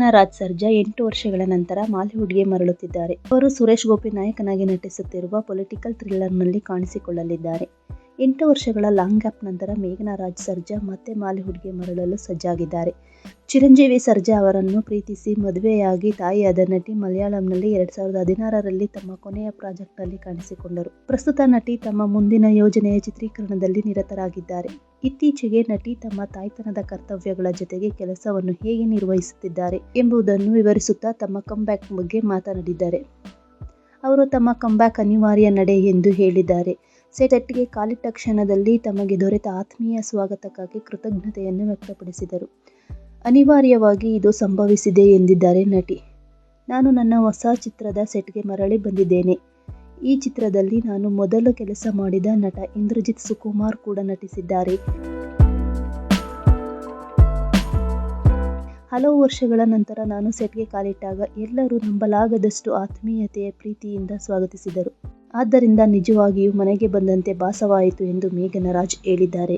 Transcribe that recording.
ಮೇಘನಾ ರಾಜ್ ಸರ್ಜಾ 8 ವರ್ಷಗಳ ನಂತರ ಮಾಲಿವುಡ್ಗೆ ಮರಳುತ್ತಿದ್ದಾರೆ. ಅವರು ಸುರೇಶ್ ಗೋಪಿ ನಾಯಕನಾಗಿ ನಟಿಸುತ್ತಿರುವ ಪೊಲಿಟಿಕಲ್ ಥ್ರಿಲ್ಲರ್ನಲ್ಲಿ ಕಾಣಿಸಿಕೊಳ್ಳಲಿದ್ದಾರೆ. 8 ವರ್ಷಗಳ ಲಾಂಗ್ ಗ್ಯಾಪ್ ನಂತರ ಮೇಘನಾ ರಾಜ್ ಸರ್ಜಾ ಮತ್ತೆ ಮಾಲಿವುಡ್ಗೆ ಮರಳಲು ಸಜ್ಜಾಗಿದ್ದಾರೆ. ಚಿರಂಜೀವಿ ಸರ್ಜಾ ಅವರನ್ನು ಪ್ರೀತಿಸಿ ಮದುವೆಯಾಗಿ ತಾಯಿಯಾದ ನಟಿ ಮಲಯಾಳಂನಲ್ಲಿ 2016ರಲ್ಲಿ ತಮ್ಮ ಕೊನೆಯ ಪ್ರಾಜೆಕ್ಟ್ನಲ್ಲಿ ಕಾಣಿಸಿಕೊಂಡರು. ಪ್ರಸ್ತುತ ನಟಿ ತಮ್ಮ ಮುಂದಿನ ಯೋಜನೆಯ ಚಿತ್ರೀಕರಣದಲ್ಲಿ ನಿರತರಾಗಿದ್ದಾರೆ. ಇತ್ತೀಚೆಗೆ ನಟಿ ತಮ್ಮ ತಾಯ್ತನದ ಕರ್ತವ್ಯಗಳ ಜೊತೆಗೆ ಕೆಲಸವನ್ನು ಹೇಗೆ ನಿರ್ವಹಿಸುತ್ತಿದ್ದಾರೆ ಎಂಬುದನ್ನು ವಿವರಿಸುತ್ತಾ ತಮ್ಮ ಕಮ್ಬ್ಯಾಕ್ ಬಗ್ಗೆ ಮಾತನಾಡಿದ್ದಾರೆ. ಅವರು ತಮ್ಮ ಕಮ್ಬ್ಯಾಕ್ ಅನಿವಾರ್ಯ ನಡೆ ಎಂದು ಹೇಳಿದ್ದಾರೆ. ಸೆಟ್ಗೆ ಕಾಲಿಟ್ಟ ಕ್ಷಣದಲ್ಲಿ ತಮಗೆ ದೊರೆತ ಆತ್ಮೀಯ ಸ್ವಾಗತಕ್ಕಾಗಿ ಕೃತಜ್ಞತೆಯನ್ನು ವ್ಯಕ್ತಪಡಿಸಿದರು. ಅನಿವಾರ್ಯವಾಗಿ ಇದು ಸಂಭವಿಸಿದೆ ಎಂದಿದ್ದಾರೆ ನಟಿ. ನಾನು ನನ್ನ ಹೊಸ ಚಿತ್ರದ ಸೆಟ್ಗೆ ಮರಳಿ ಬಂದಿದ್ದೇನೆ. ಈ ಚಿತ್ರದಲ್ಲಿ ನಾನು ಮೊದಲು ಕೆಲಸ ಮಾಡಿದ ನಟ ಇಂದ್ರಜಿತ್ ಸುಕುಮಾರ್ ಕೂಡ ನಟಿಸಿದ್ದಾರೆ. ಹಲವು ವರ್ಷಗಳ ನಂತರ ನಾನು ಸೆಟ್ಗೆ ಕಾಲಿಟ್ಟಾಗ ಎಲ್ಲರೂ ನಂಬಲಾಗದಷ್ಟು ಆತ್ಮೀಯತೆಯ ಪ್ರೀತಿಯಿಂದ ಸ್ವಾಗತಿಸಿದರು. ಆದ್ದರಿಂದ ನಿಜವಾಗಿಯೂ ಮನೆಗೆ ಬಂದಂತೆ ಭಾಸವಾಯಿತು ಎಂದು ಮೇಘನಾ ರಾಜ್ ಹೇಳಿದ್ದಾರೆ.